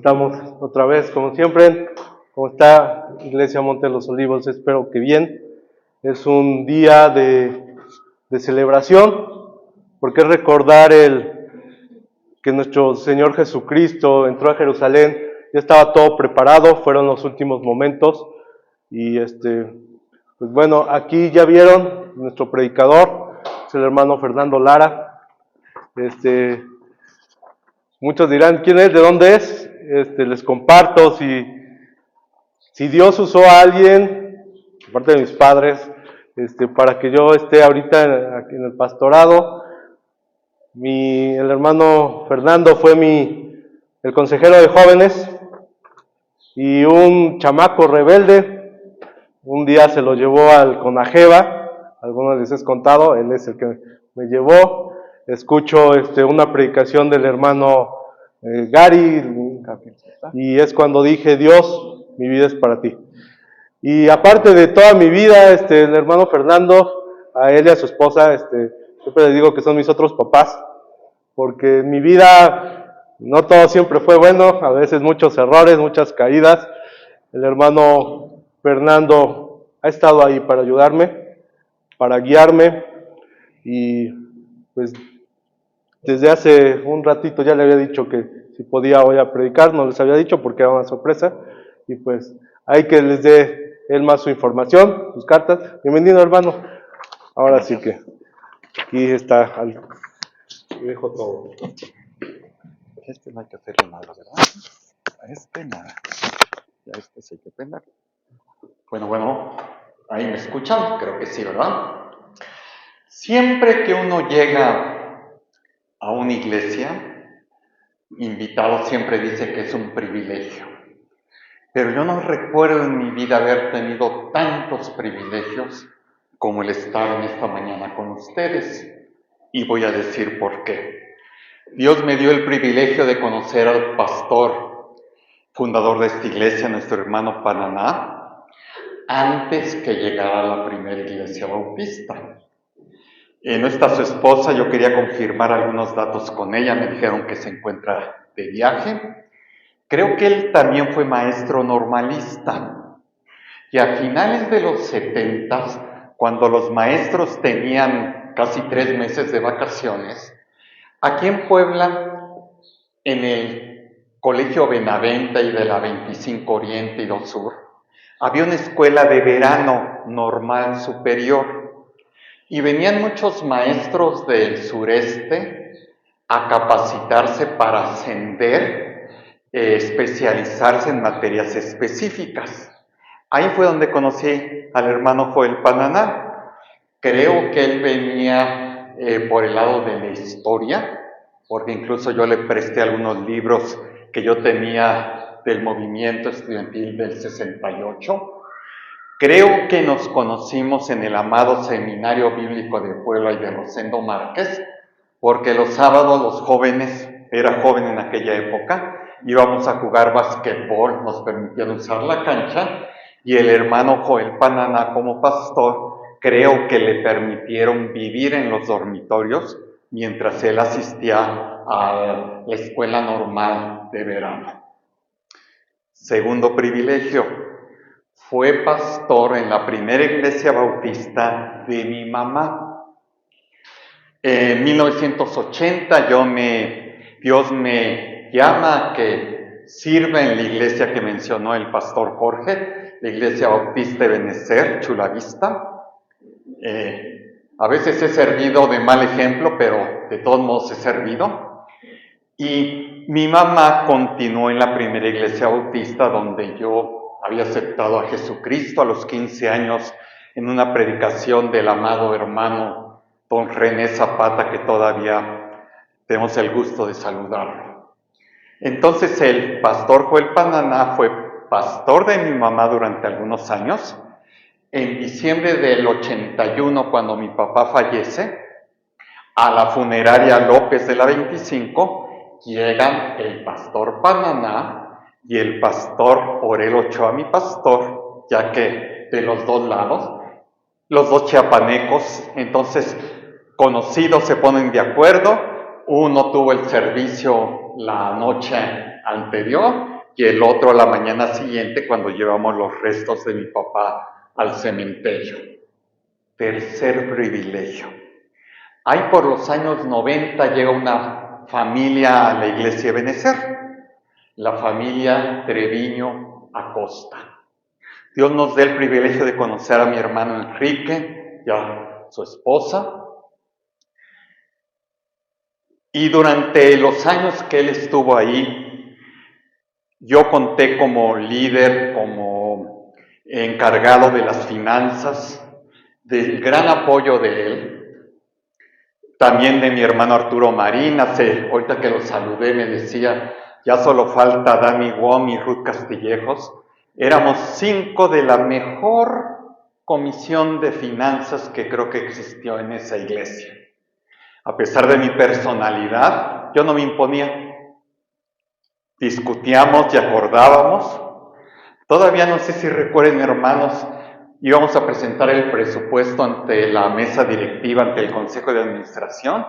estamos otra vez, como siempre. ¿Cómo está Iglesia Monte de los Olivos? Espero que bien. Es un día de celebración, porque es recordar que nuestro Señor Jesucristo entró a Jerusalén, ya estaba todo preparado, fueron los últimos momentos, y pues bueno, aquí ya vieron nuestro predicador, es el hermano Fernando Lara. Muchos dirán, ¿quién es? ¿De dónde es? Les comparto, si Dios usó a alguien, aparte de mis padres, para que yo esté ahorita aquí en el pastorado, el hermano Fernando fue el consejero de jóvenes, y un chamaco rebelde, un día se lo llevó al Conajeva, algunos les he contado, él es el que me llevó. Escucho una predicación del hermano Gary, y es cuando dije, Dios, mi vida es para ti. Y aparte de toda mi vida, el hermano Fernando, a él y a su esposa, siempre les digo que son mis otros papás, porque en mi vida no todo siempre fue bueno, a veces muchos errores, muchas caídas. El hermano Fernando ha estado ahí para ayudarme, para guiarme, y pues desde hace un ratito ya le había dicho que si podía hoy a predicar, no les había dicho porque era una sorpresa, y pues hay que les dé él más su información, sus cartas. Bienvenido, hermano. Ahora sí que aquí está, dejo todo. No hay que hacerle nada, ¿verdad? A nada. Ya sí hay que pelar. Bueno, ¿ahí me escuchan? Creo que sí, ¿verdad? Siempre que uno llega a una iglesia, invitado siempre dice que es un privilegio. Pero yo no recuerdo en mi vida haber tenido tantos privilegios como el estar en esta mañana con ustedes. Y voy a decir por qué. Dios me dio el privilegio de conocer al pastor, fundador de esta iglesia, nuestro hermano Pananá, antes que llegara a la primera iglesia bautista. No está su esposa, yo quería confirmar algunos datos con ella, me dijeron que se encuentra de viaje. Creo que él también fue maestro normalista. Y a finales de los 70, cuando los maestros tenían casi 3 meses de vacaciones, aquí en Puebla, en el Colegio Benavente y de la 25 Oriente y 2 Sur, había una escuela de verano normal superior. Y venían muchos maestros del sureste a capacitarse para ascender, especializarse en materias específicas. Ahí fue donde conocí al hermano Joel Pananá. Creo que él venía por el lado de la historia, porque incluso yo le presté algunos libros que yo tenía del movimiento estudiantil del 68. Creo que nos conocimos en el amado Seminario Bíblico de Puebla y de Rosendo Márquez, porque los sábados los jóvenes, era joven en aquella época, íbamos a jugar basquetbol, nos permitían usar la cancha, y el hermano Joel Pananá como pastor, creo que le permitieron vivir en los dormitorios mientras él asistía a la escuela normal de verano. Segundo privilegio. Fue pastor en la primera iglesia bautista de mi mamá. En 1980 Dios me llama a que sirva en la iglesia que mencionó el pastor Jorge, la iglesia bautista de Benecer, Chulavista. A veces he servido de mal ejemplo, pero de todos modos he servido. Y mi mamá continuó en la primera iglesia bautista donde yo había aceptado a Jesucristo a los 15 años en una predicación del amado hermano don René Zapata, que todavía tenemos el gusto de saludarlo. Entonces el pastor Joel Pananá fue pastor de mi mamá durante algunos años. En diciembre del 81, cuando mi papá fallece, a la funeraria López de la 25, llegan el pastor Pananá y el pastor Orel Ochoa, mi pastor, ya que de los dos lados, los dos chiapanecos, entonces conocidos se ponen de acuerdo. Uno tuvo el servicio la noche anterior y el otro a la mañana siguiente cuando llevamos los restos de mi papá al cementerio. Tercer privilegio. Ahí por los años 90 llega una familia a la iglesia de Benecer, la familia Treviño Acosta. Dios nos da el privilegio de conocer a mi hermano Enrique y a su esposa. Y durante los años que él estuvo ahí, yo conté como líder, como encargado de las finanzas, del gran apoyo de él, también de mi hermano Arturo Marín. Ahorita que lo saludé me decía, ya solo falta Dani Wong y Ruth Castillejos. Éramos 5 de la mejor comisión de finanzas que creo que existió en esa iglesia. A pesar de mi personalidad, yo no me imponía. Discutíamos y acordábamos. Todavía no sé si recuerden, hermanos, íbamos a presentar el presupuesto ante la mesa directiva, ante el Consejo de Administración,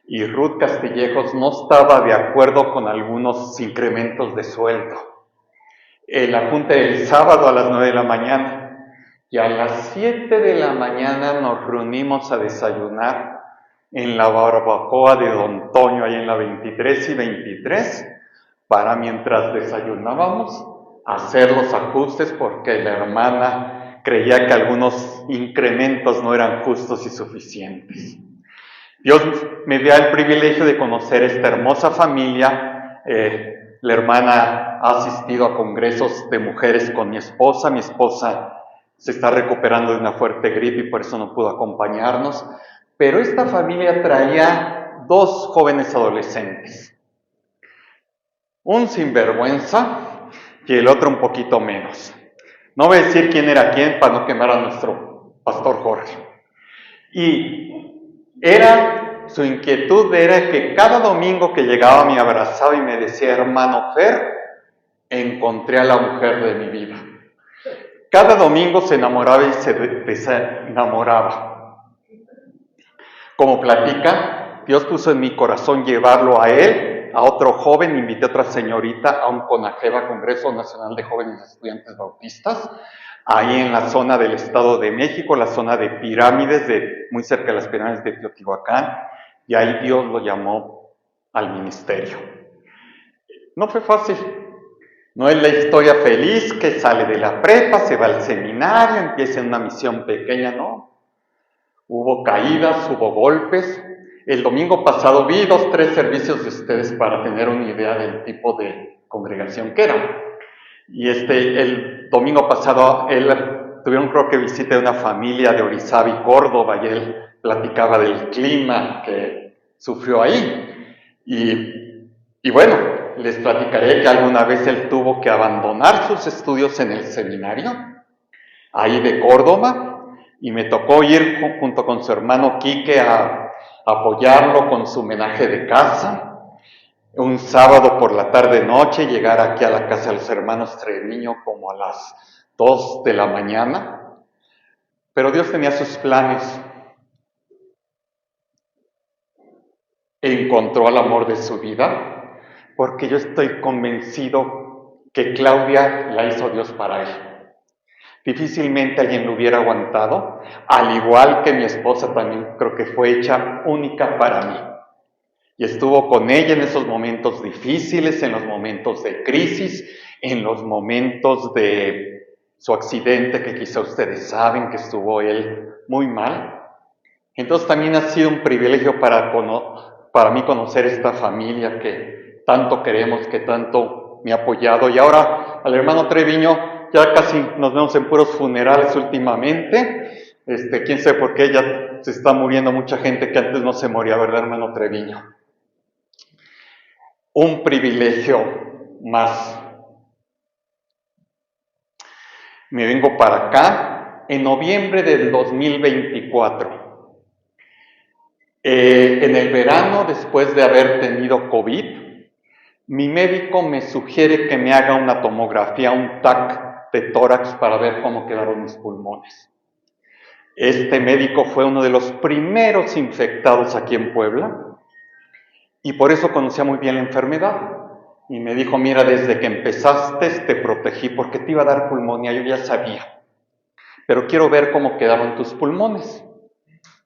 y Ruth Castillejos no estaba de acuerdo con algunos incrementos de sueldo. La junta del sábado a las 9 de la mañana, y a las 7 de la mañana nos reunimos a desayunar en la barbacoa de Don Toño, ahí en la 23 y 23, para mientras desayunábamos hacer los ajustes porque la hermana creía que algunos incrementos no eran justos y suficientes. Dios me dio el privilegio de conocer esta hermosa familia. La hermana ha asistido a congresos de mujeres con mi esposa. Mi esposa se está recuperando de una fuerte gripe y por eso no pudo acompañarnos. Pero esta familia traía 2 jóvenes adolescentes. Un sinvergüenza y el otro un poquito menos. No voy a decir quién era quién para no quemar a nuestro pastor Jorge. Y su inquietud era que cada domingo que llegaba me abrazaba y me decía, hermano Fer, encontré a la mujer de mi vida. Cada domingo se enamoraba y se desenamoraba. Como platica, Dios puso en mi corazón llevarlo a él, a otro joven, invité a otra señorita a un CONAGEBA, Congreso Nacional de Jóvenes Estudiantes Bautistas, ahí en la zona del Estado de México, la zona de Pirámides, muy cerca de las pirámides de Teotihuacán, y ahí Dios lo llamó al ministerio. No fue fácil, no es la historia feliz que sale de la prepa, se va al seminario, empieza en una misión pequeña, no. Hubo caídas, hubo golpes. El domingo pasado vi 2, 3 servicios de ustedes para tener una idea del tipo de congregación que era. Y el domingo pasado tuvieron creo que visita de una familia de Orizaba, Córdoba, y él platicaba del clima que sufrió ahí. Y bueno, les platicaré que alguna vez él tuvo que abandonar sus estudios en el seminario, ahí de Córdoba, y me tocó ir junto con su hermano Quique a apoyarlo con su homenaje de casa. Un sábado por la tarde-noche, llegar aquí a la casa de los hermanos Treviño como a las 2 de la mañana. Pero Dios tenía sus planes. Encontró al amor de su vida, porque yo estoy convencido que Claudia la hizo Dios para él. Difícilmente alguien lo hubiera aguantado, al igual que mi esposa también creo que fue hecha única para mí. Y estuvo con ella en esos momentos difíciles, en los momentos de crisis, en los momentos de su accidente, que quizá ustedes saben que estuvo él muy mal. Entonces también ha sido un privilegio para mí conocer esta familia que tanto queremos, que tanto me ha apoyado. Y ahora al hermano Treviño, ya casi nos vemos en puros funerales últimamente. Quién sabe por qué ya se está muriendo mucha gente que antes no se moría, ¿verdad, hermano Treviño? Un privilegio más. Me vengo para acá en noviembre del 2024. En el verano, después de haber tenido COVID, mi médico me sugiere que me haga una tomografía, un TAC de tórax para ver cómo quedaron mis pulmones. Este médico fue uno de los primeros infectados aquí en Puebla y por eso conocía muy bien la enfermedad. y me dijo, mira, desde que empezaste te protegí porque te iba a dar pulmonía, yo ya sabía, pero quiero ver cómo quedaron tus pulmones.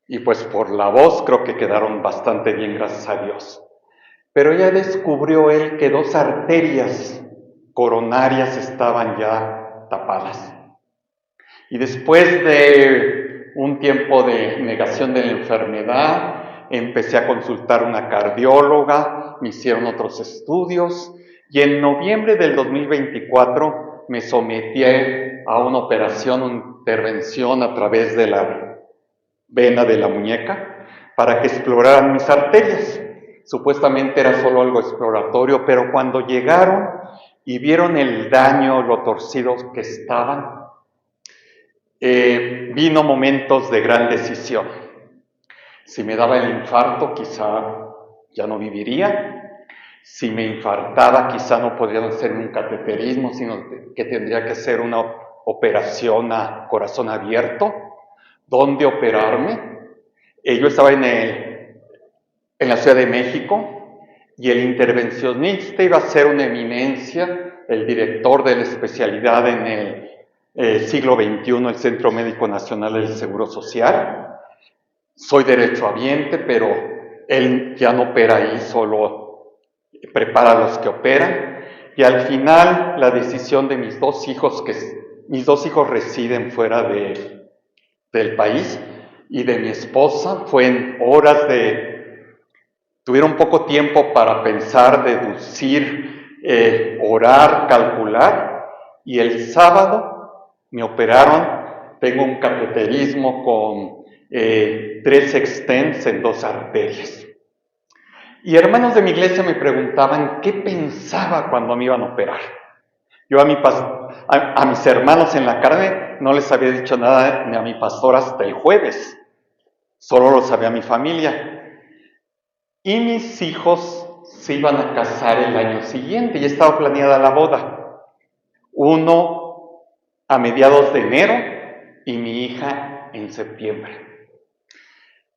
Y pues por la voz creo que quedaron bastante bien, gracias a Dios. Pero ya descubrió él que 2 arterias coronarias estaban ya tapadas. Y después de un tiempo de negación de la enfermedad, empecé a consultar una cardióloga, me hicieron otros estudios y en noviembre del 2024 me sometí a una operación, una intervención a través de la vena de la muñeca para que exploraran mis arterias. Supuestamente era solo algo exploratorio, pero cuando llegaron y vieron el daño, lo torcidos que estaban, vino momentos de gran decisión. Si me daba el infarto, quizá ya no viviría. Si me infartaba, quizá no podría hacer un cateterismo, sino que tendría que ser una operación a corazón abierto. ¿Dónde operarme? Yo estaba en la Ciudad de México y el intervencionista iba a ser una eminencia, el director de la especialidad en el siglo XXI, el Centro Médico Nacional del Seguro Social. Soy derechohabiente, pero él ya no opera ahí, solo prepara a los que operan. Y al final, la decisión de mis 2 hijos, mis 2 hijos residen fuera del país, y de mi esposa, fue en horas tuvieron poco tiempo para pensar, deducir, orar, calcular, y el sábado me operaron. Tengo un cateterismo con 3 stents en 2 arterias. Y hermanos de mi iglesia me preguntaban qué pensaba cuando me iban a operar. Yo a mis hermanos en la carne no les había dicho nada ni a mi pastor hasta el jueves. Solo lo sabía mi familia. Y mis hijos se iban a casar el año siguiente, ya estaba planeada la boda. Uno a mediados de enero y mi hija en septiembre.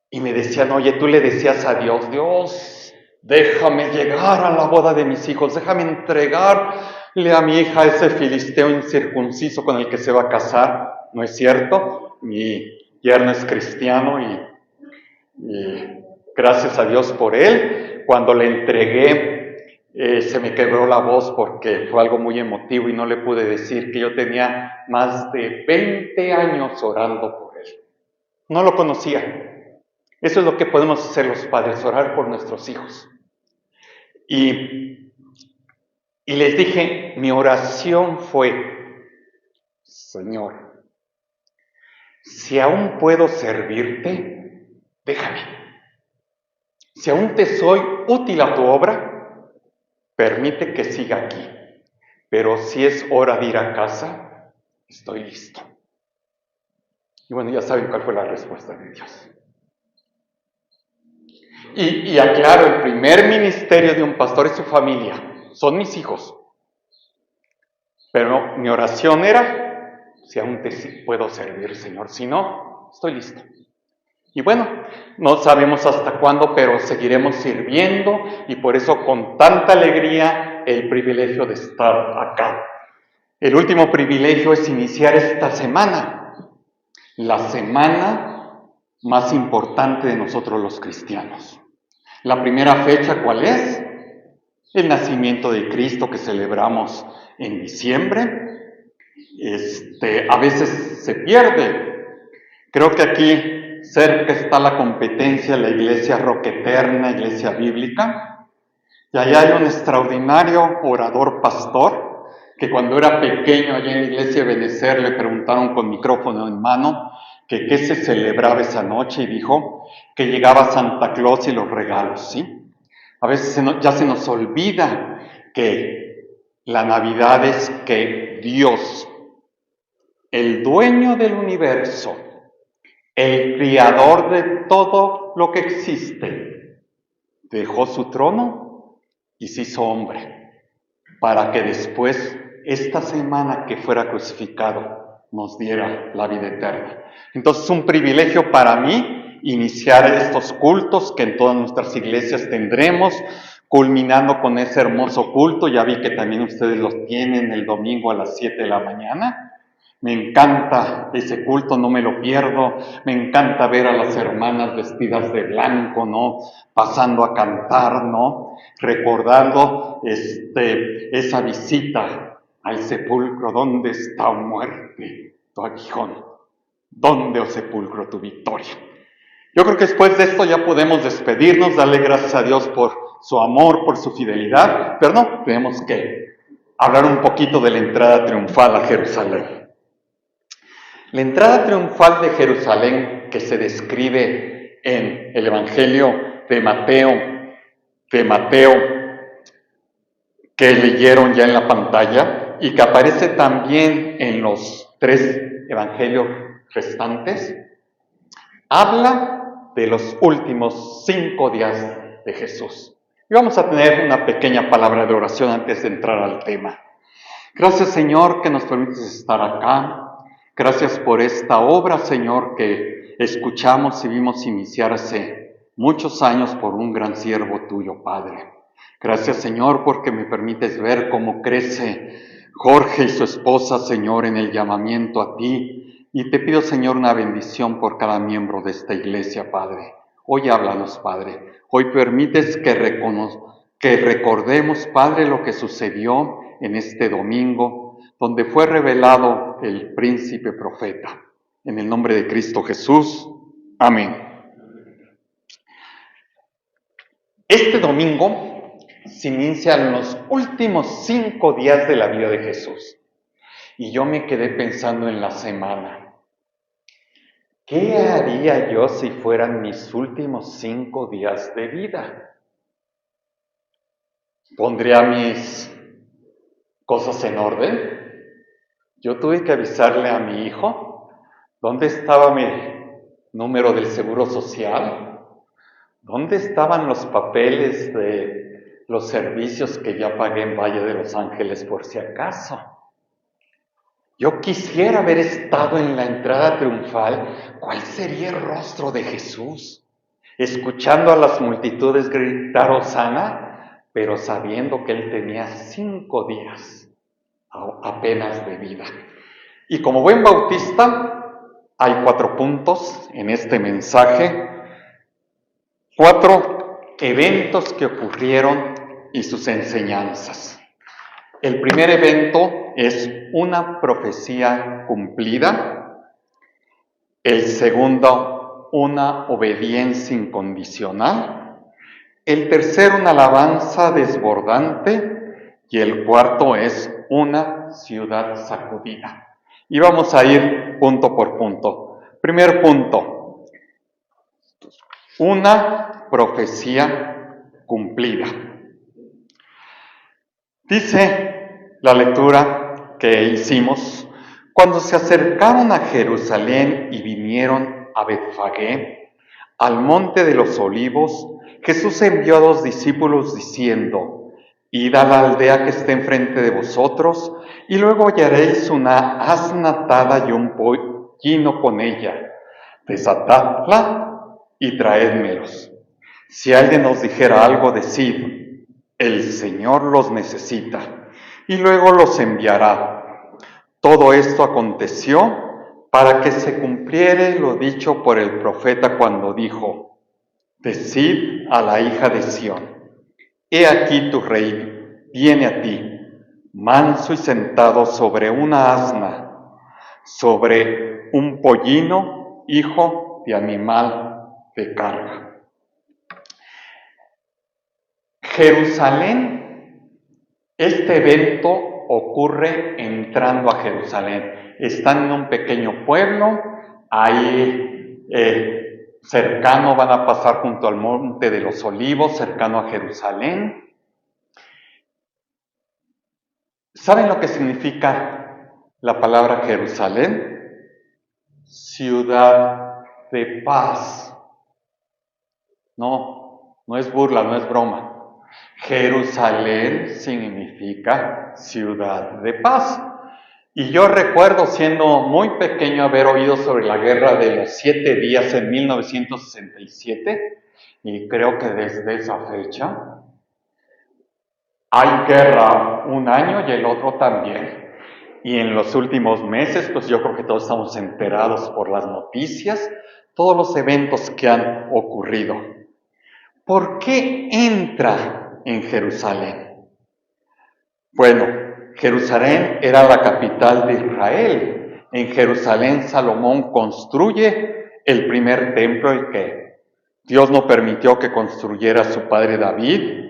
Y me decían, oye, tú le decías a Dios, Dios, déjame llegar a la boda de mis hijos, déjame entregarle a mi hija ese filisteo incircunciso con el que se va a casar. ¿No es cierto? Mi yerno es cristiano y gracias a Dios por él. Cuando le entregué, se me quebró la voz porque fue algo muy emotivo y no le pude decir que yo tenía más de 20 años orando por él. No lo conocía. Eso es lo que podemos hacer los padres, orar por nuestros hijos. Y les dije, mi oración fue, Señor, si aún puedo servirte, déjame. Si aún te soy útil a tu obra, permite que siga aquí. Pero si es hora de ir a casa, estoy listo. Y bueno, ya saben cuál fue la respuesta de Dios. Y aclaro, el primer ministerio de un pastor es su familia, son mis hijos. Pero mi oración era, si aún te puedo servir, Señor, si no, estoy listo. Y bueno, no sabemos hasta cuándo, pero seguiremos sirviendo y por eso con tanta alegría el privilegio de estar acá. El último privilegio es iniciar esta semana, la semana más importante de nosotros los cristianos. La primera fecha, ¿cuál es? El nacimiento de Cristo que celebramos en diciembre. A veces se pierde. Creo que aquí cerca está la competencia, la Iglesia Roca Eterna, Iglesia Bíblica. Y allá hay un extraordinario orador pastor que cuando era pequeño allá en la Iglesia de Benecer le preguntaron con micrófono en mano que qué se celebraba esa noche y dijo que llegaba Santa Claus y los regalos, ¿sí? A veces ya se nos olvida que la Navidad es que Dios, el dueño del universo, el creador de todo lo que existe, dejó su trono y se hizo hombre para que después, esta semana que fuera crucificado, nos diera la vida eterna. Entonces es un privilegio para mí iniciar estos cultos que en todas nuestras iglesias tendremos culminando con ese hermoso culto. Ya vi que también ustedes los tienen el domingo a las 7 de la mañana. Me encanta ese culto, no me lo pierdo. Me encanta ver a las hermanas vestidas de blanco, ¿no? Pasando a cantar, ¿no? Recordando esa visita al sepulcro. ¿Dónde está, oh muerte, tu aguijón? ¿Dónde, oh sepulcro, tu victoria? Yo creo que después de esto ya podemos despedirnos, darle gracias a Dios por su amor, por su fidelidad, pero no, tenemos que hablar un poquito de la entrada triunfal a Jerusalén. La entrada triunfal de Jerusalén que se describe en el Evangelio de Mateo, que leyeron ya en la pantalla y que aparece también en los 3 evangelios restantes, habla de los últimos 5 días de Jesús. Y vamos a tener una pequeña palabra de oración antes de entrar al tema. Gracias, Señor, que nos permites estar acá. Gracias por esta obra, Señor, que escuchamos y vimos iniciar hace muchos años por un gran siervo tuyo, Padre. Gracias, Señor, porque me permites ver cómo crece Jorge y su esposa, Señor, en el llamamiento a ti. Y te pido, Señor, una bendición por cada miembro de esta iglesia, Padre. Hoy háblanos, Padre. Hoy permites que recordemos, Padre, lo que sucedió en este domingo, donde fue revelado el príncipe profeta. En el nombre de Cristo Jesús. Amén. Este domingo se inician los últimos 5 días de la vida de Jesús. Y yo me quedé pensando en la semana. ¿Qué haría yo si fueran mis últimos 5 días de vida? ¿Pondría mis cosas en orden? Yo tuve que avisarle a mi hijo dónde estaba mi número del seguro social, dónde estaban los papeles de los servicios que ya pagué en Valle de Los Ángeles por si acaso. Yo quisiera haber estado en la entrada triunfal. ¿Cuál sería el rostro de Jesús? Escuchando a las multitudes gritar Hosana, pero sabiendo que él tenía 5 días apenas de vida. Y como buen bautista, hay 4 puntos en este mensaje, 4 eventos que ocurrieron y sus enseñanzas. El primer evento es una profecía cumplida. El segundo, una obediencia incondicional. El tercero, una alabanza desbordante. Y el cuarto es una ciudad sacudida. Y vamos a ir punto por punto. Primer punto, una profecía cumplida. Dice la lectura que hicimos: cuando se acercaron a Jerusalén y vinieron a Betfagé, al monte de los olivos, Jesús envió a 2 discípulos diciendo: id a la aldea que está enfrente de vosotros, y luego hallaréis una asna atada y un pollino con ella. Desatadla y traédmelos. Si alguien os dijera algo, decid: el Señor los necesita, y luego los enviará. Todo esto aconteció para que se cumpliere lo dicho por el profeta cuando dijo: decid a la hija de Sión: he aquí tu rey viene a ti, manso y sentado sobre una asna, sobre un pollino, hijo de animal de carga. Jerusalén, este evento ocurre entrando a Jerusalén. Están en un pequeño pueblo, ahí cercano, van a pasar junto al monte de los olivos, cercano a Jerusalén. ¿Saben lo que significa la palabra Jerusalén? Ciudad de paz. No es burla, no es broma. Jerusalén significa ciudad de paz. Y yo recuerdo, siendo muy pequeño, haber oído sobre la guerra de los 7 días en 1967, y creo que desde esa fecha hay guerra un año y el otro también. Y en los últimos meses, pues yo creo que todos estamos enterados por las noticias, todos los eventos que han ocurrido. ¿Por qué entra en Jerusalén? Bueno, Jerusalén era la capital de Israel. En Jerusalén Salomón construye el primer templo, el que Dios no permitió que construyera su padre David.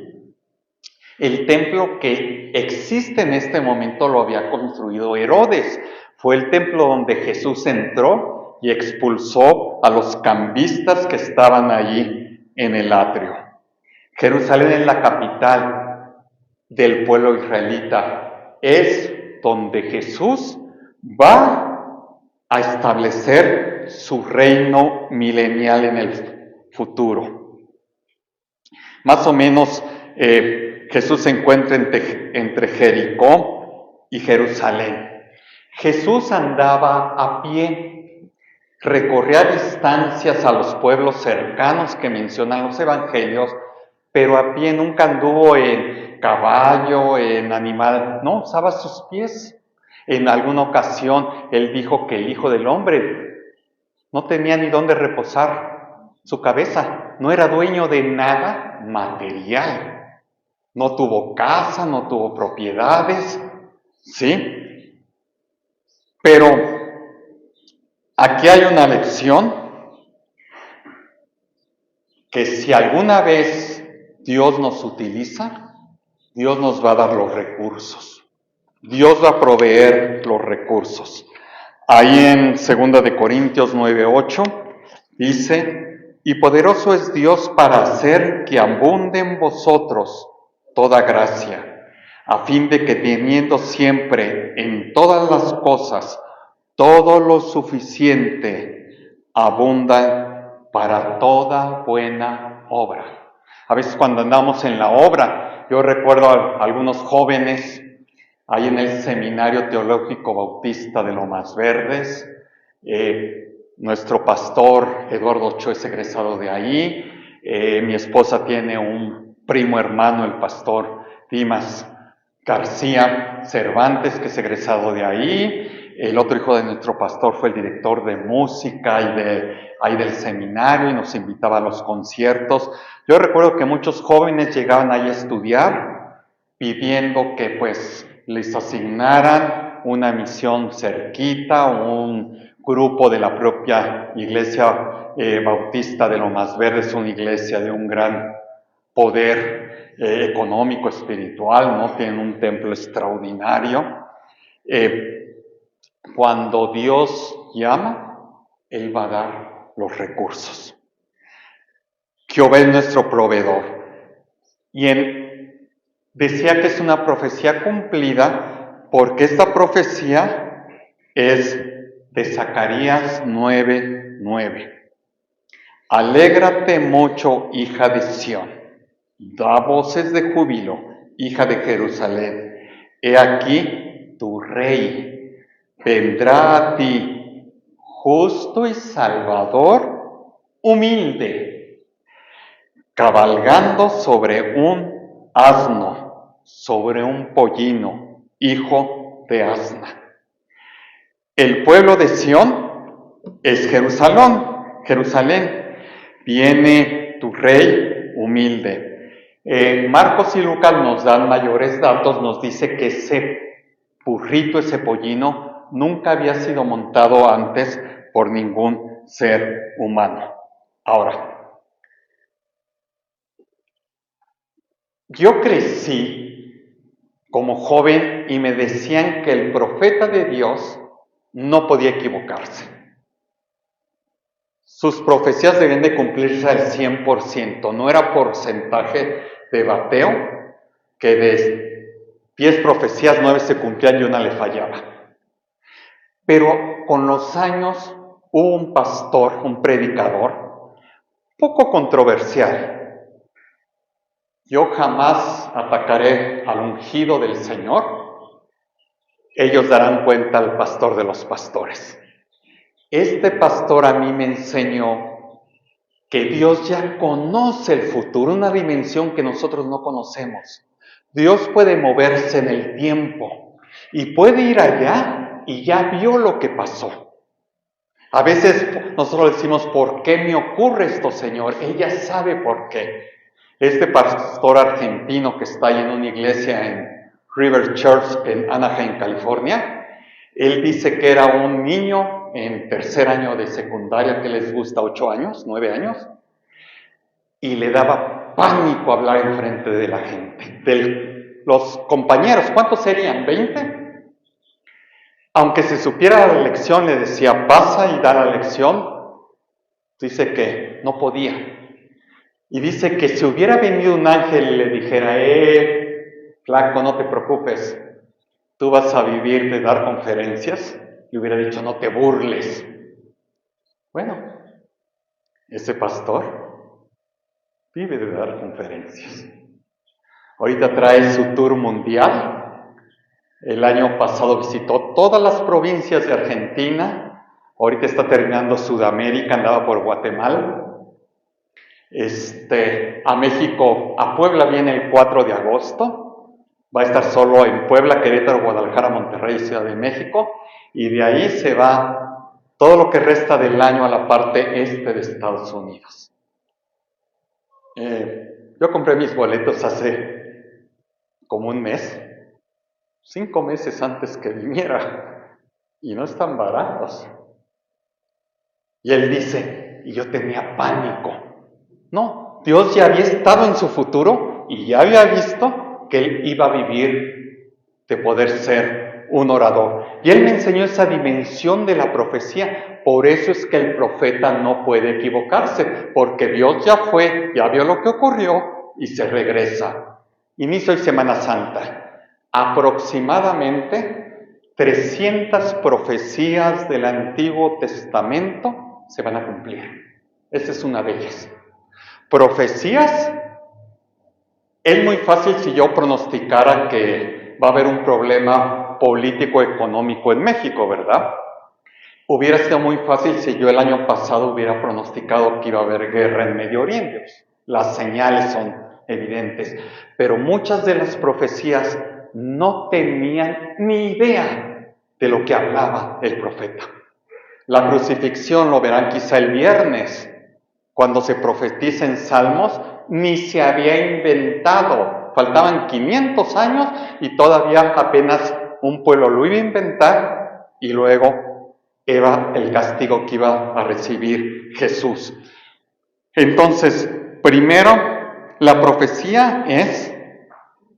El templo que existe en este momento lo había construido Herodes. Fue el templo donde Jesús entró y expulsó a los cambistas que estaban allí en el atrio. Jerusalén es la capital del pueblo israelita. Es donde Jesús va a establecer su reino milenial en el futuro. Más o menos Jesús se encuentra entre Jericó y Jerusalén. Jesús andaba a pie, recorría distancias a los pueblos cercanos que mencionan los evangelios, pero a pie, nunca anduvo en caballo, en animal, no, usaba sus pies. En alguna ocasión él dijo que el Hijo del Hombre no tenía ni dónde reposar su cabeza, no era dueño de nada material. No tuvo casa, no tuvo propiedades, ¿sí? Pero aquí hay una lección que si alguna vez Dios nos utiliza, Dios nos va a dar los recursos. Dios va a proveer los recursos. Ahí en 2 de Corintios 9:8 dice, y poderoso es Dios para hacer que abunde en vosotros toda gracia, a fin de que teniendo siempre en todas las cosas todo lo suficiente, abunda para toda buena obra. A veces cuando andamos en la obra, yo recuerdo a algunos jóvenes ahí en el Seminario Teológico Bautista de Lomas Verdes. Nuestro pastor Eduardo Ochoa es egresado de ahí. Mi esposa tiene un primo hermano, el pastor Dimas García Cervantes, que es egresado de ahí. El otro hijo de nuestro pastor fue el director de música ahí del seminario y nos invitaba a los conciertos. Yo recuerdo que muchos jóvenes llegaban ahí a estudiar pidiendo que pues les asignaran una misión cerquita, un grupo de la propia iglesia bautista de Lomas Verdes, una iglesia de un gran poder económico, espiritual, ¿no? Tienen un templo extraordinario. Cuando Dios llama, Él va a dar los recursos. Jehová es nuestro proveedor. Y decía que es una profecía cumplida porque esta profecía es de Zacarías 9:9. Alégrate mucho, hija de Sión, da voces de júbilo, hija de Jerusalén. He aquí tu rey vendrá a ti, justo y salvador, humilde, cabalgando sobre un asno, sobre un pollino, hijo de asna. El pueblo de Sión es Jerusalén. Viene tu rey humilde. Marcos y Lucas nos dan mayores datos, nos dice que ese burrito, ese pollino, nunca había sido montado antes por ningún ser humano. Ahora, yo crecí como joven y me decían que el profeta de Dios no podía equivocarse. Sus profecías debían de cumplirse al 100%, no era porcentaje de bateo, que de 10 profecías 9 se cumplían y una le fallaba. Pero con los años hubo un pastor, un predicador, poco controversial. Yo jamás atacaré al ungido del Señor. Ellos darán cuenta al pastor de los pastores. Este pastor a mí me enseñó que Dios ya conoce el futuro, una dimensión que nosotros no conocemos. Dios puede moverse en el tiempo y puede ir allá y ya vio lo que pasó. A veces nosotros decimos, ¿por qué me ocurre esto, Señor? Ella sabe por qué. Este pastor argentino que está ahí en una iglesia en River Church en Anaheim, California, él dice que era un niño en tercer año de secundaria, que les gusta 8 años, 9 años, y le daba pánico hablar enfrente de la gente, de los compañeros. ¿Cuántos serían? ¿20? Aunque se supiera la lección, le decía, pasa y da la lección. Dice que no podía. Y dice que si hubiera venido un ángel y le dijera, flaco, no te preocupes, tú vas a vivir de dar conferencias, le hubiera dicho, no te burles. Bueno, ese pastor vive de dar conferencias. Ahorita trae su tour mundial. El año pasado visitó todas las provincias de Argentina. Ahorita está terminando Sudamérica, andaba por Guatemala. A México, a Puebla viene el 4 de agosto. Va a estar solo en Puebla, Querétaro, Guadalajara, Monterrey y Ciudad de México. Y de ahí se va todo lo que resta del año a la parte este de Estados Unidos. Yo compré mis boletos hace como un mes, 5 meses antes que viniera, y no están baratos. Y él dice, y yo tenía pánico. No, Dios ya había estado en su futuro y ya había visto que él iba a vivir de poder ser un orador. Y él me enseñó esa dimensión de la profecía. Por eso es que el profeta no puede equivocarse, porque Dios ya fue, ya vio lo que ocurrió y se regresa. Inicio de Semana Santa. Aproximadamente 300 profecías del Antiguo Testamento se van a cumplir. Esa es una de ellas. Profecías, es muy fácil si yo pronosticara que va a haber un problema político-económico en México, ¿verdad? Hubiera sido muy fácil si yo el año pasado hubiera pronosticado que iba a haber guerra en Medio Oriente. Las señales son evidentes, pero muchas de las profecías no tenían ni idea de lo que hablaba el profeta. La crucifixión lo verán quizá el viernes, cuando se profetiza en Salmos, ni se había inventado. Faltaban 500 años y todavía apenas un pueblo lo iba a inventar y luego era el castigo que iba a recibir Jesús. Entonces, primero, la profecía es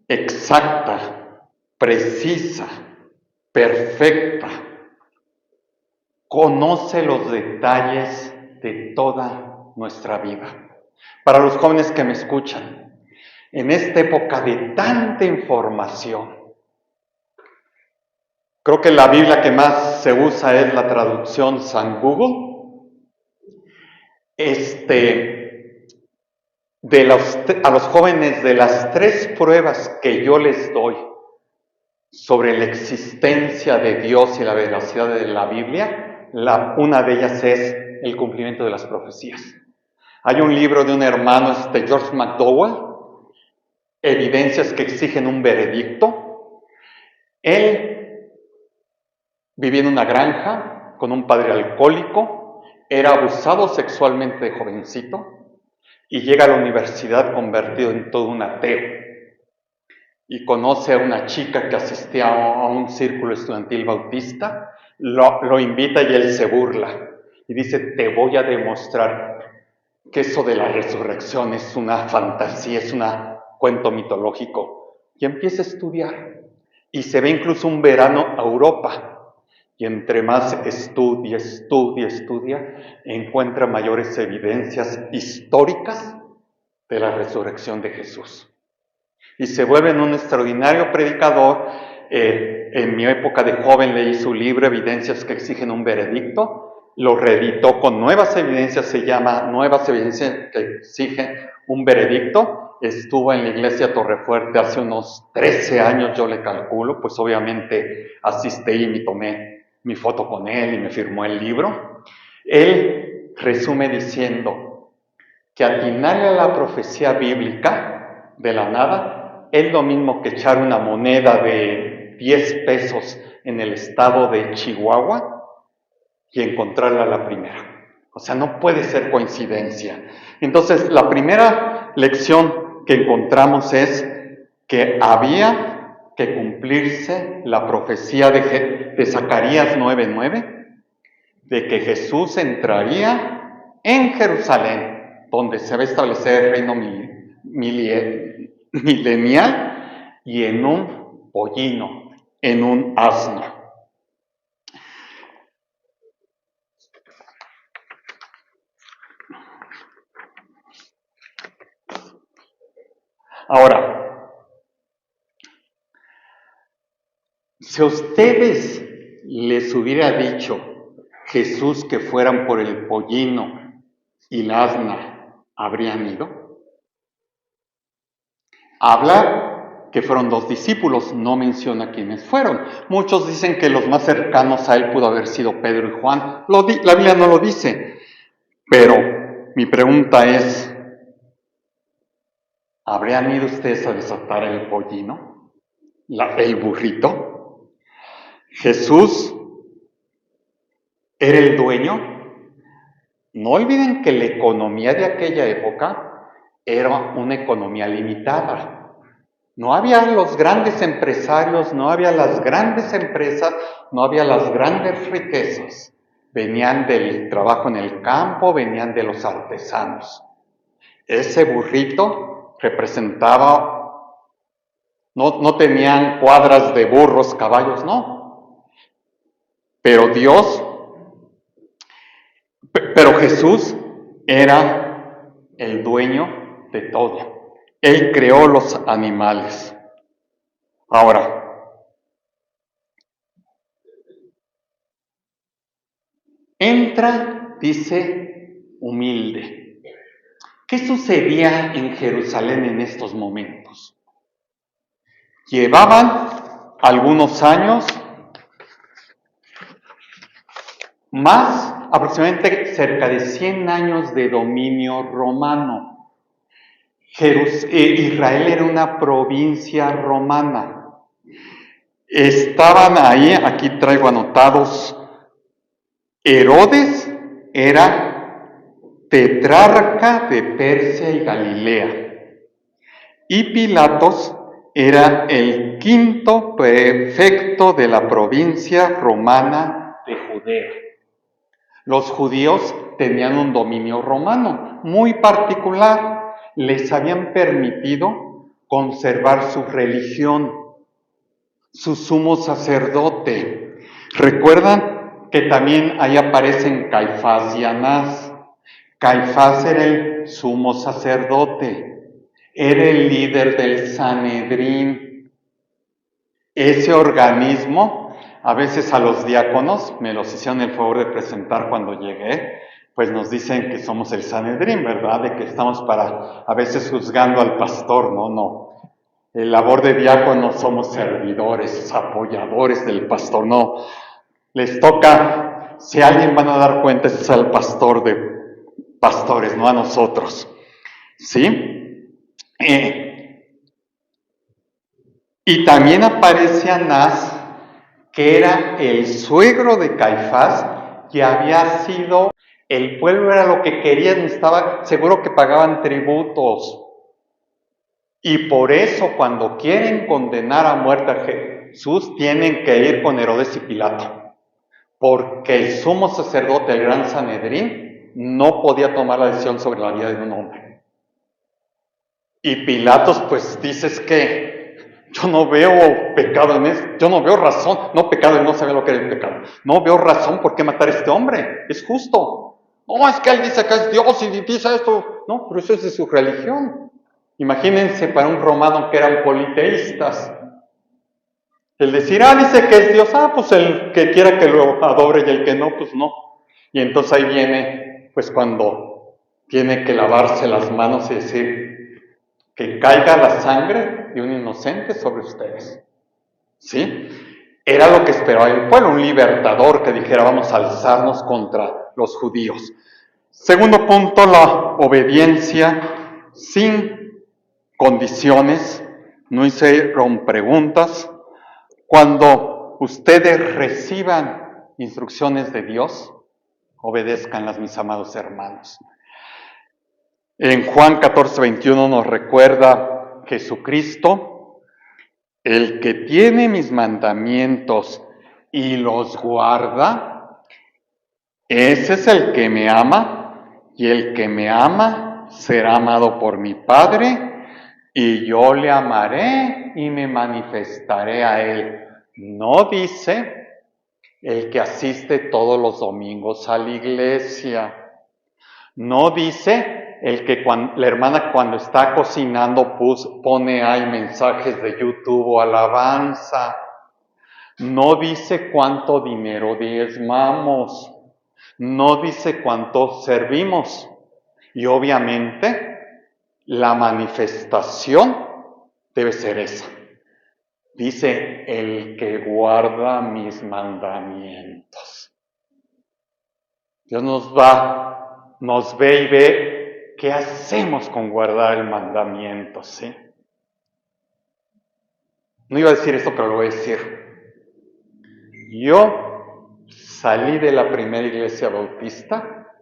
exacta, precisa, perfecta. Conoce los detalles de toda nuestra vida. Para los jóvenes que me escuchan, en esta época de tanta información, creo que la Biblia que más se usa es la traducción San Google. A los jóvenes, de las 3 pruebas que yo les doy sobre la existencia de Dios y la veracidad de la Biblia, una de ellas es el cumplimiento de las profecías. Hay un libro de un hermano, George McDowell, Evidencias que exigen un veredicto. Él vivía en una granja con un padre alcohólico, era abusado sexualmente de jovencito y llega a la universidad convertido en todo un ateo. Y conoce a una chica que asistía a un círculo estudiantil bautista, lo invita y él se burla. Y dice, te voy a demostrar que eso de la resurrección es una fantasía, es un cuento mitológico. Y empieza a estudiar. Y se ve incluso un verano a Europa. Y entre más estudia, encuentra mayores evidencias históricas de la resurrección de Jesús. Y se vuelve un extraordinario predicador. En mi época de joven leí su libro Evidencias que exigen un veredicto, lo reeditó con nuevas evidencias, se llama Nuevas Evidencias que exigen un veredicto. Estuvo en la iglesia Torrefuerte hace unos 13 años, yo le calculo, pues obviamente asistí y me tomé mi foto con él y me firmó el libro. Él resume diciendo que atinarle a la profecía bíblica de la nada es lo mismo que echar una moneda de 10 pesos en el estado de Chihuahua y encontrarla la primera. O sea, no puede ser coincidencia. Entonces, la primera lección que encontramos es que había que cumplirse la profecía de Zacarías 9:9, de que Jesús entraría en Jerusalén, donde se va a establecer el reino milenial, y en un pollino, en un asno. Ahora, si a ustedes les hubiera dicho Jesús que fueran por el pollino y la asna, ¿habrían ido? Habla que fueron 2 discípulos, no menciona quiénes fueron. Muchos dicen que los más cercanos a él pudo haber sido Pedro y Juan. La Biblia no lo dice, pero mi pregunta es, ¿habrían ido ustedes a desatar el pollino? ¿El burrito? Jesús era el dueño. No olviden que la economía de aquella época era una economía limitada. No había los grandes empresarios, no había las grandes empresas, no había las grandes riquezas. Venían del trabajo en el campo, venían de los artesanos. Ese burrito representaba, no tenían cuadras de burros, caballos, no. Pero Jesús era el dueño de todo. Él creó los animales. Ahora, entra, dice, humilde. ¿Qué sucedía en Jerusalén en estos momentos? Llevaban algunos años, más aproximadamente cerca de 100 años de dominio romano. Israel era una provincia romana. Estaban ahí, aquí traigo anotados, Herodes era tetrarca de Persia y Galilea, y Pilatos era el 5º prefecto de la provincia romana de Judea. Los judíos tenían un dominio romano muy particular. Les habían permitido conservar su religión, su sumo sacerdote. ¿Recuerdan que también ahí aparecen Caifás y Anás? Caifás era el sumo sacerdote, era el líder del Sanedrín. Ese organismo, a veces a los diáconos, me los hicieron el favor de presentar cuando llegué, pues nos dicen que somos el Sanedrín, ¿verdad? De que estamos a veces juzgando al pastor, no. El labor de diáconos somos servidores, apoyadores del pastor, no. Les toca, si a alguien van a dar cuenta, es al pastor de pastores, no a nosotros, ¿sí? Y también aparece Anás, que era el suegro de Caifás, que había sido, el pueblo era lo que querían, estaba seguro que pagaban tributos. Y por eso cuando quieren condenar a muerte a Jesús, tienen que ir con Herodes y Pilato. Porque el sumo sacerdote, el gran Sanedrín, no podía tomar la decisión sobre la vida de un hombre. Y Pilatos, pues, dices que yo no veo pecado en esto, yo no veo razón, no pecado, él no sabe lo que es el pecado. No veo razón por qué matar a este hombre, es justo. No, es que él dice que es Dios y dice esto. No, pero eso es de su religión. Imagínense para un romano que eran politeístas. El decir, dice que es Dios, pues el que quiera que lo adore y el que no, pues no. Y entonces ahí viene, pues cuando tiene que lavarse las manos y decir que caiga la sangre de un inocente sobre ustedes. ¿Sí? Era lo que esperaba el pueblo, un libertador que dijera, vamos a alzarnos contra los judíos. Segundo punto, la obediencia sin condiciones no hicieron preguntas. Cuando ustedes reciban instrucciones de Dios, obedézcanlas, mis amados hermanos. En Juan 14:21 nos recuerda Jesucristo: el que tiene mis mandamientos y los guarda, ese es el que me ama, y el que me ama será amado por mi Padre, y yo le amaré y me manifestaré a él. No dice el que asiste todos los domingos a la iglesia. No dice el que la hermana cuando está cocinando pone ahí mensajes de YouTube o alabanza. No dice cuánto dinero diezmamos. No dice cuánto servimos. Y obviamente la manifestación debe ser esa. Dice, el que guarda mis mandamientos. Dios nos ve y ve qué hacemos con guardar el mandamiento, ¿sí? No iba a decir esto, pero lo voy a decir. Yo salí de la primera iglesia bautista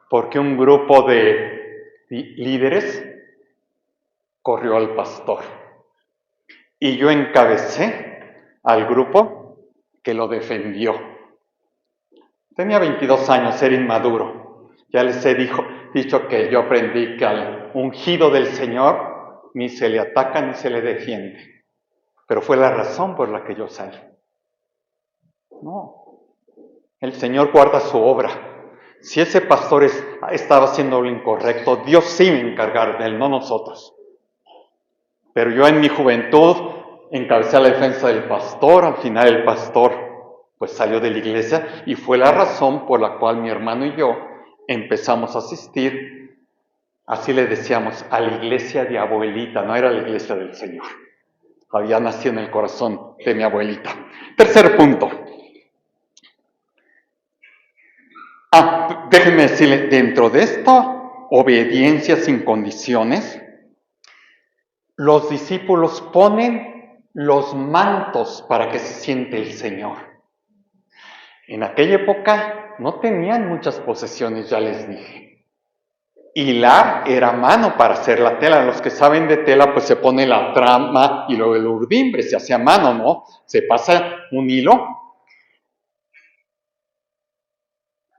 porque un grupo de líderes corrió al pastor. Y yo encabecé al grupo que lo defendió. Tenía 22 años, era inmaduro. Ya les he dicho que yo aprendí que al ungido del Señor ni se le ataca ni se le defiende. Pero fue la razón por la que yo salí. No, el Señor guarda su obra. Si ese pastor estaba haciendo lo incorrecto, Dios sí me encargará de él, no nosotros. Pero yo en mi juventud encabecé la defensa del pastor. Al final el pastor pues salió de la iglesia y fue la razón por la cual mi hermano y yo empezamos a asistir, así le decíamos, a la iglesia de abuelita, no era la iglesia del Señor. Había nacido en el corazón de mi abuelita. Tercer punto. Déjenme decirle, dentro de esta obediencia sin condiciones, los discípulos ponen los mantos para que se siente el Señor. En aquella época no tenían muchas posesiones, ya les dije. Hilar era mano para hacer la tela. Los que saben de tela, pues se pone la trama y luego el urdimbre, se hace a mano, ¿no? Se pasa un hilo.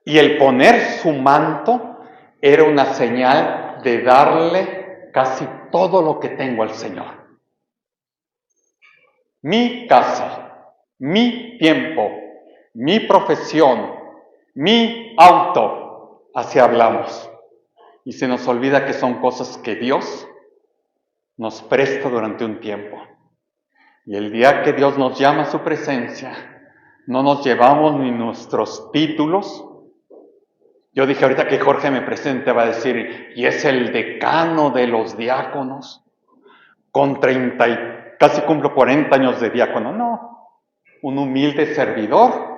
Y el poner su manto era una señal de darle casi todo lo que tengo al Señor. Mi casa, mi tiempo, mi profesión, mi auto, así hablamos. Y se nos olvida que son cosas que Dios nos presta durante un tiempo. Y el día que Dios nos llama a su presencia, no nos llevamos ni nuestros títulos. Yo dije ahorita que Jorge me presente, va a decir, y es el decano de los diáconos, con casi cumplo 40 años de diácono. No, un humilde servidor,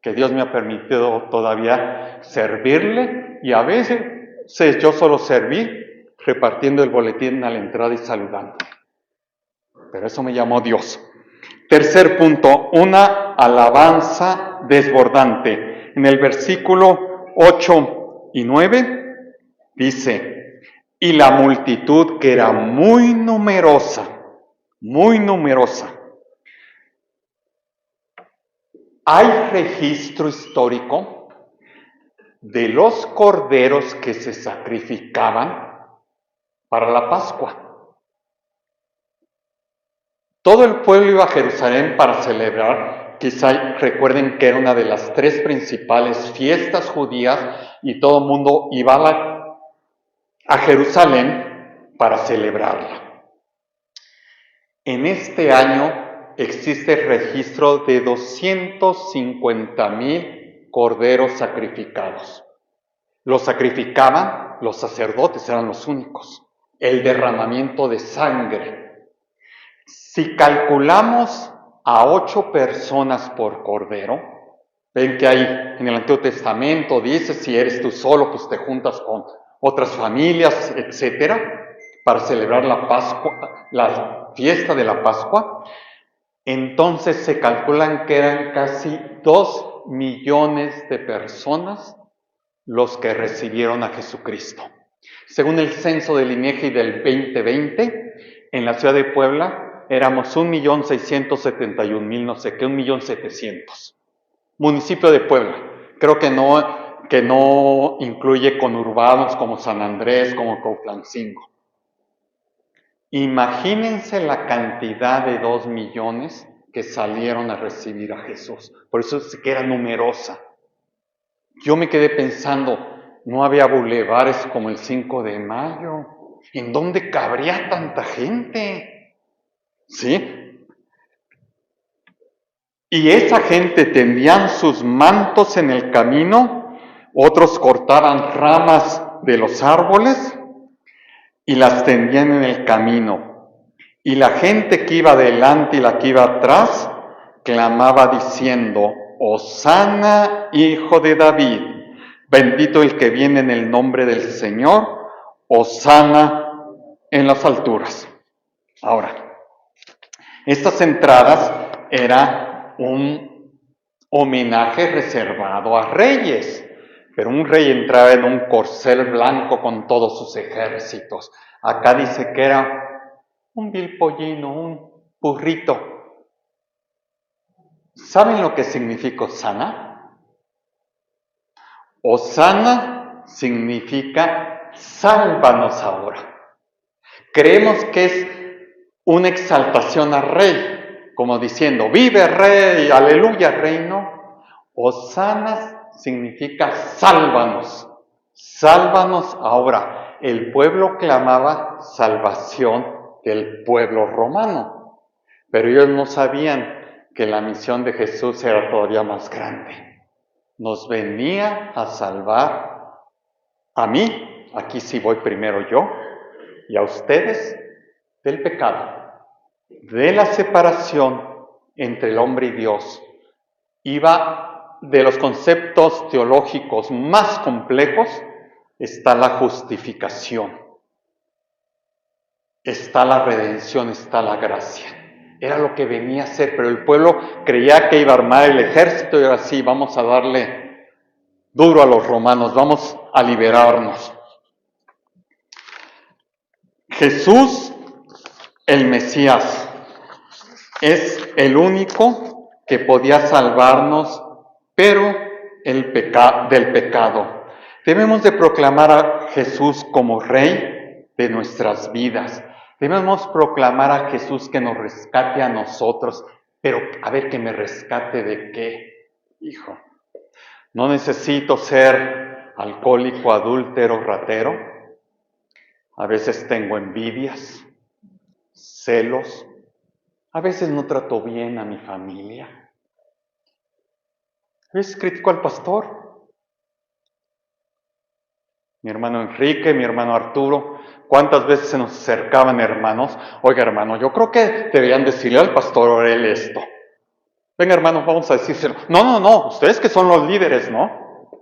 que Dios me ha permitido todavía servirle, y a veces yo solo serví repartiendo el boletín a la entrada y saludando. Pero eso me llamó Dios. Tercer punto, una alabanza desbordante. En el versículo 8 y 9 dice, y la multitud, que era muy numerosa, hay registro histórico de los corderos que se sacrificaban para la Pascua. Todo el pueblo iba a Jerusalén para celebrar, quizá recuerden que era una de las 3 principales fiestas judías y todo el mundo iba a Jerusalén para celebrarla. En este año existe el registro de 250,000 corderos sacrificados. Los sacrificaban los sacerdotes, eran los únicos. El derramamiento de sangre. Si calculamos a 8 personas por cordero, ven que ahí en el Antiguo Testamento dice, si eres tú solo, pues te juntas con otras familias, etc. para celebrar la Pascua, la fiesta de la Pascua, entonces se calculan que eran casi 2 millones de personas los que recibieron a Jesucristo. Según el censo del INEGI del 2020, en la ciudad de Puebla éramos 1.671.000, no sé qué, 1.700.000. Municipio de Puebla. Creo que no incluye conurbados como San Andrés, como Cuautlancingo. Imagínense la cantidad de 2 millones que salieron a recibir a Jesús. Por eso es que era numerosa. Yo me quedé pensando, no había bulevares como el 5 de mayo. ¿En dónde cabría tanta gente? ¿Sí? Y esa gente tendían sus mantos en el camino, otros cortaban ramas de los árboles y las tendían en el camino. Y la gente que iba adelante y la que iba atrás clamaba diciendo: Hosana, hijo de David, bendito el que viene en el nombre del Señor, Hosana en las alturas. Ahora, estas entradas era un homenaje reservado a reyes, pero un rey entraba en un corcel blanco con todos sus ejércitos. Acá dice que era un vil pollino, un burrito. ¿Saben lo que significa Hosana? Hosana significa sálvanos ahora. Creemos que es una exaltación al rey, como diciendo, vive rey, aleluya reino. Hosana significa sálvanos, sálvanos ahora. El pueblo clamaba salvación del pueblo romano, pero ellos no sabían que la misión de Jesús era todavía más grande. Nos venía a salvar a mí, aquí sí voy primero yo, y a ustedes del pecado, de la separación entre el hombre y Dios. Iba de los conceptos teológicos más complejos, está la justificación, está la redención, está la gracia. Era lo que venía a ser, pero el pueblo creía que iba a armar el ejército y ahora sí, vamos a darle duro a los romanos, vamos a liberarnos. Jesús, el Mesías, es el único que podía salvarnos, pero del pecado. Debemos de proclamar a Jesús como Rey de nuestras vidas. Debemos proclamar a Jesús que nos rescate a nosotros. Pero, a ver, ¿que me rescate de qué? Hijo, no necesito ser alcohólico, adúltero, ratero. A veces tengo envidias, celos. A veces no trato bien a mi familia. A veces critico al pastor. Mi hermano Enrique, mi hermano Arturo. ¿Cuántas veces se nos acercaban hermanos? Oiga, hermano, yo creo que deberían decirle al pastor Orel esto. Venga, hermano, vamos a decírselo. No, ustedes que son los líderes, ¿no?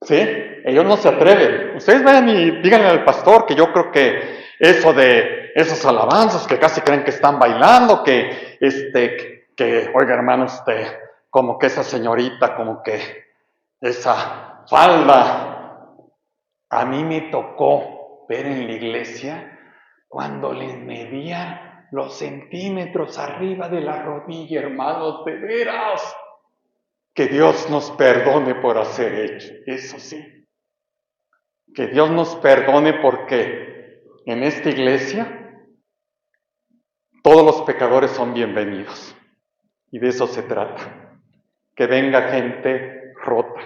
¿Sí? Ellos no se atreven. Ustedes vayan y díganle al pastor que yo creo que eso de esas alabanzas que casi creen que están bailando, que oiga, hermano, como que esa señorita, como que esa falda. A mí me tocó ver en la iglesia cuando les medían los centímetros arriba de la rodilla, hermanos, de veras. Que Dios nos perdone por hacer eso, sí. Que Dios nos perdone porque en esta iglesia todos los pecadores son bienvenidos. Y de eso se trata. Que venga gente rota,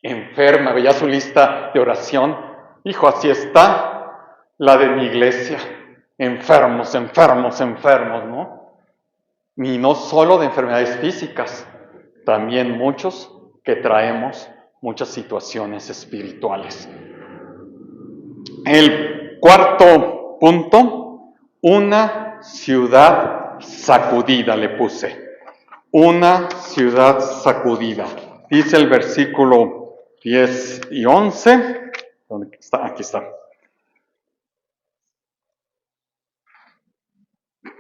enferma. Veía su lista de oración. Hijo, así está la de mi iglesia. Enfermos, ¿no? Y no solo de enfermedades físicas, también muchos que traemos muchas situaciones espirituales. El cuarto punto, una ciudad sacudida le puse. Una ciudad sacudida. Dice el versículo 10 y 11. ¿Dónde está? Aquí está.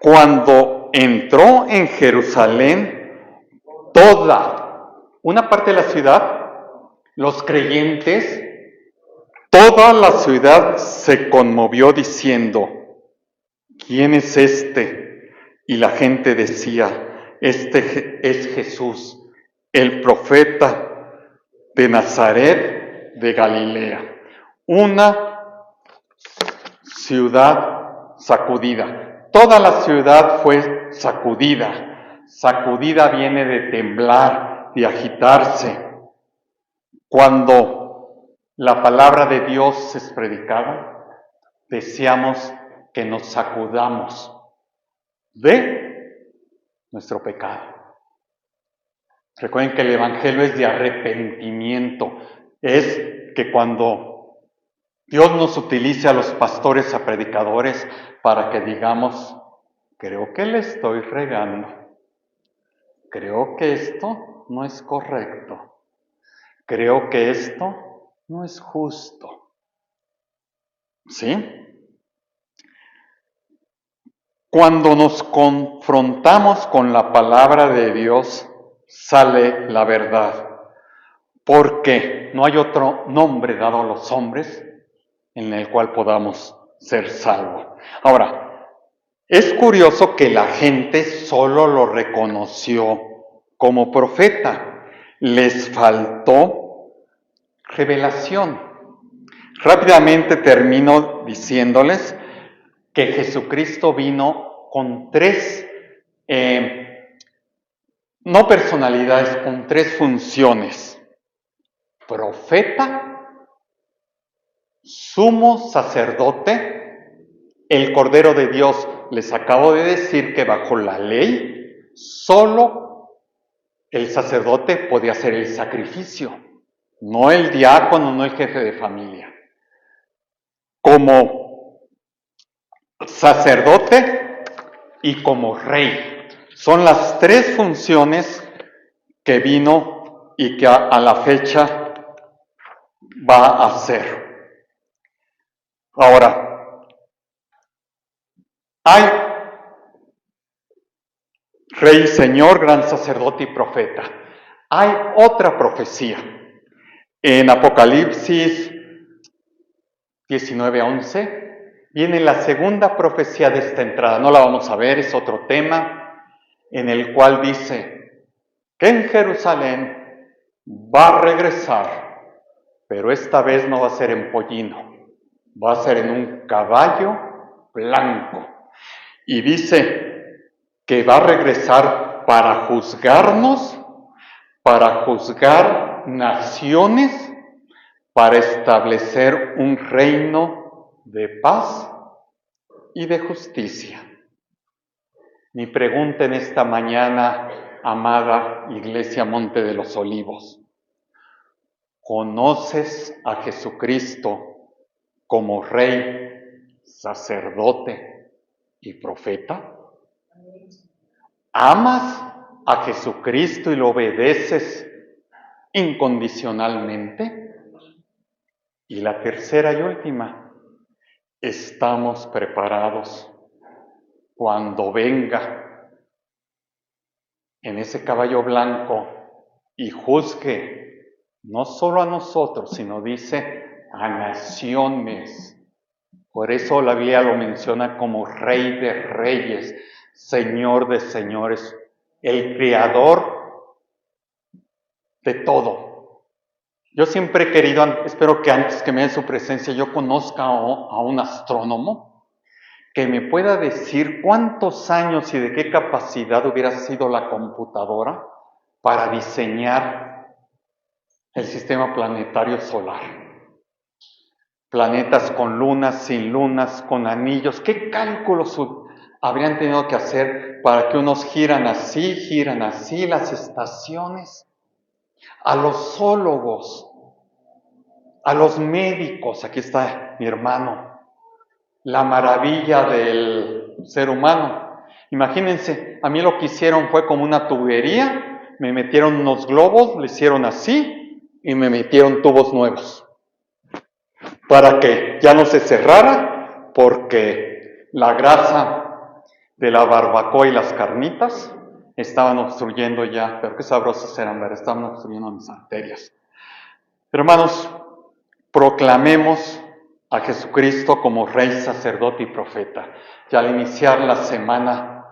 cuando entró en Jerusalén una parte de la ciudad, los creyentes, toda la ciudad se conmovió diciendo, ¿quién es este? Y la gente decía, este es Jesús, el profeta de Nazaret de Galilea. Una ciudad sacudida. Toda la ciudad fue sacudida. Sacudida viene de temblar, de agitarse. Cuando la palabra de Dios es predicada, deseamos que nos sacudamos de nuestro pecado. Recuerden que el Evangelio es de arrepentimiento. Es que cuando Dios nos utilice a los pastores, a predicadores, para que digamos, creo que le estoy regando. Creo que esto no es correcto. Creo que esto no es justo. ¿Sí? Cuando nos confrontamos con la palabra de Dios, sale la verdad. Porque no hay otro nombre dado a los hombres en el cual podamos ser salvos. Ahora, es curioso que la gente solo lo reconoció como profeta. Les faltó revelación. Rápidamente termino diciéndoles que Jesucristo vino con tres, no personalidades, con tres funciones. Profeta, sumo sacerdote, el Cordero de Dios. Les acabo de decir que bajo la ley, solo el sacerdote podía hacer el sacrificio, no el diácono, no el jefe de familia. Como sacerdote y como rey. Son las tres funciones que vino y que a la fecha va a hacer. Ahora, hay Rey, Señor, gran sacerdote y profeta. Hay otra profecía. En Apocalipsis 19:11 viene la segunda profecía de esta entrada. No la vamos a ver, es otro tema, en el cual dice que en Jerusalén va a regresar, pero esta vez no va a ser en pollino, va a ser en un caballo blanco. Y dice que va a regresar para juzgarnos, para juzgar naciones, para establecer un reino de paz y de justicia. Mi pregunta en esta mañana, amada Iglesia Monte de los Olivos, ¿conoces a Jesucristo como Rey, sacerdote y profeta? ¿Amas a Jesucristo y lo obedeces incondicionalmente? Y la tercera y última, ¿estamos preparados cuando venga en ese caballo blanco y juzgue no solo a nosotros, sino dice a naciones? Por eso la Biblia lo menciona como Rey de Reyes, Señor de Señores, el Creador de todo. Yo siempre he querido, espero que antes que me dé su presencia, yo conozca a un astrónomo que me pueda decir cuántos años y de qué capacidad hubiera sido la computadora para diseñar el sistema planetario solar. Planetas con lunas, sin lunas, con anillos. ¿Qué cálculos habrían tenido que hacer para que unos giran así, las estaciones? A los zoólogos, a los médicos, aquí está mi hermano, la maravilla del ser humano. Imagínense, a mí lo que hicieron fue como una tubería, me metieron unos globos, le hicieron así y me metieron tubos nuevos para que ya no se cerrara, porque la grasa de la barbacoa y las carnitas estaban obstruyendo ya, pero qué sabrosas eran, ¿verdad? Estaban obstruyendo mis arterias. Hermanos, proclamemos a Jesucristo como Rey, Sacerdote y Profeta. Y al iniciar la semana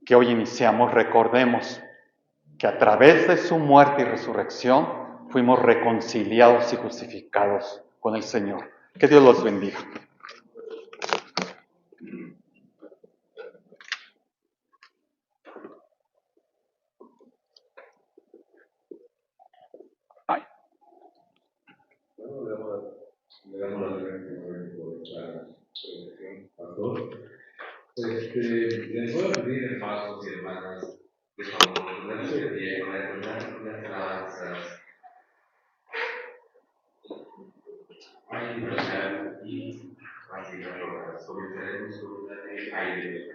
que hoy iniciamos, recordemos que a través de su muerte y resurrección fuimos reconciliados y justificados con el Señor. Que Dios los bendiga. Ay. Le damos las gracias por la presentación, pastor. Les voy a pedir, hermanos y hermanas, que cuando ponerse de pie para entonar unas alabanzas, hay libertad y fácil rojas. Comenzaremos con una de aire.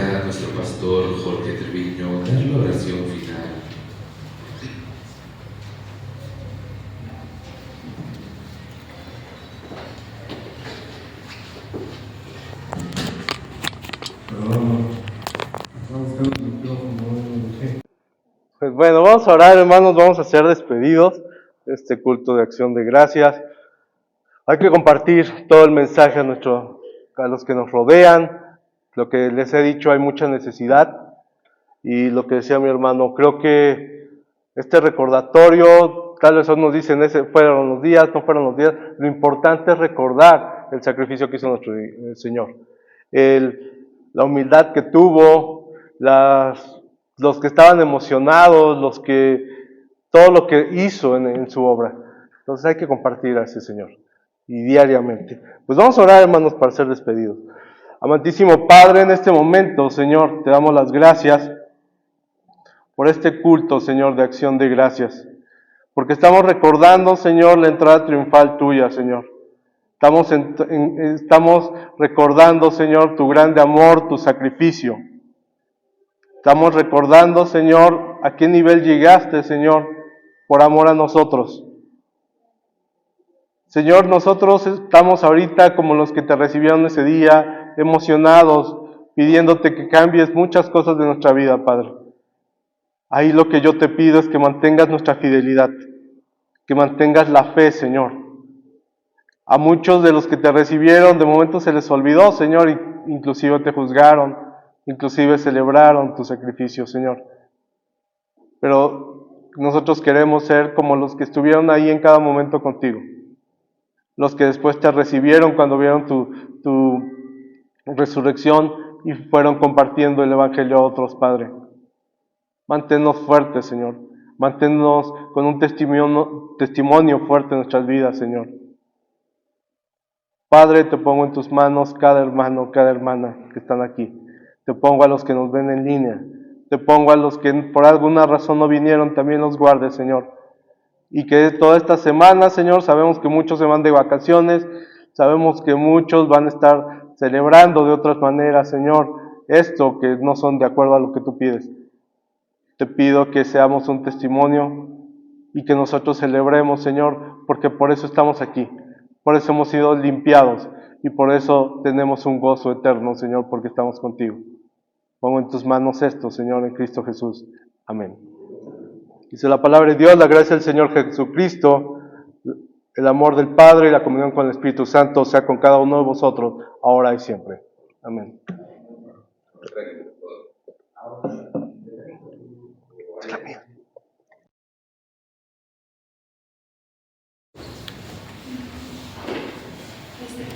ya a nuestro pastor Jorge Treviño dar la oración final. Pues bueno, vamos a orar, hermanos, vamos a ser despedidos de este culto de acción de gracias. Hay que compartir todo el mensaje a los que nos rodean. Lo que les he dicho, hay mucha necesidad. Y lo que decía mi hermano, creo que este recordatorio, tal vez nos dicen, fueron los días, no fueron los días. Lo importante es recordar el sacrificio que hizo nuestro Señor. La humildad que tuvo, los que estaban emocionados, todo lo que hizo en su obra. Entonces hay que compartir a ese Señor. Y diariamente. Pues vamos a orar, hermanos, para ser despedidos. Amantísimo Padre, en este momento, Señor, te damos las gracias por este culto, Señor, de acción de gracias. Porque estamos recordando, Señor, la entrada triunfal tuya, Señor. Estamos recordando, Señor, tu grande amor, tu sacrificio. Estamos recordando, Señor, a qué nivel llegaste, Señor, por amor a nosotros. Señor, nosotros estamos ahorita como los que te recibieron ese día, emocionados, pidiéndote que cambies muchas cosas de nuestra vida, Padre. Ahí lo que yo te pido es que mantengas nuestra fidelidad, que mantengas la fe, Señor. A muchos de los que te recibieron, de momento se les olvidó, Señor, y inclusive te juzgaron, inclusive celebraron tu sacrificio, Señor. Pero nosotros queremos ser como los que estuvieron ahí en cada momento contigo. Los que después te recibieron cuando vieron tu resurrección y fueron compartiendo el Evangelio a otros, Padre. Manténnos fuertes, Señor. Manténnos con un testimonio fuerte en nuestras vidas, Señor. Padre, te pongo en tus manos cada hermano, cada hermana que están aquí. Te pongo a los que nos ven en línea. Te pongo a los que por alguna razón no vinieron, también los guardes, Señor. Y que toda esta semana, Señor, sabemos que muchos se van de vacaciones, sabemos que muchos van a estar celebrando de otras maneras, Señor, esto que no son de acuerdo a lo que tú pides. Te pido que seamos un testimonio y que nosotros celebremos, Señor, porque por eso estamos aquí, por eso hemos sido limpiados y por eso tenemos un gozo eterno, Señor, porque estamos contigo. Pongo en tus manos esto, Señor, en Cristo Jesús. Amén. Dice la palabra de Dios, la gracia del Señor Jesucristo, el amor del Padre y la comunión con el Espíritu Santo sea con cada uno de vosotros, ahora y siempre. Amén.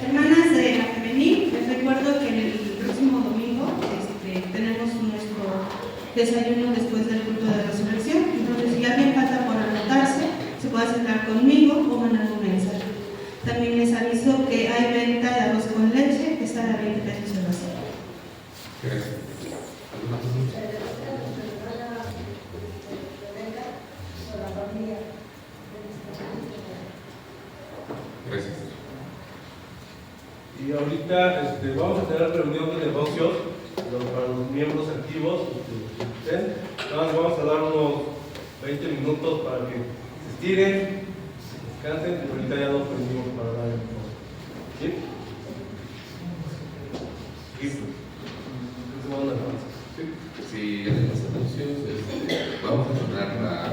Hermanas de la femenil, les recuerdo que el próximo domingo tenemos nuestro desayuno después del culto de resurrección. Entonces, si alguien falta por anotarse, se puede acercar conmigo o mandar un mensaje. También les aviso que hay venta de arroz con leche, que está a 20 pesos el vacío. Gracias. Gracias. Y ahorita vamos a tener reunión de negocios para los miembros activos. Vamos a dar unos 20 minutos para que se estiren, descansen, y ahorita ya nos prendimos para dar el negocio. ¿Sí? Sí, en los anuncios vamos a donar la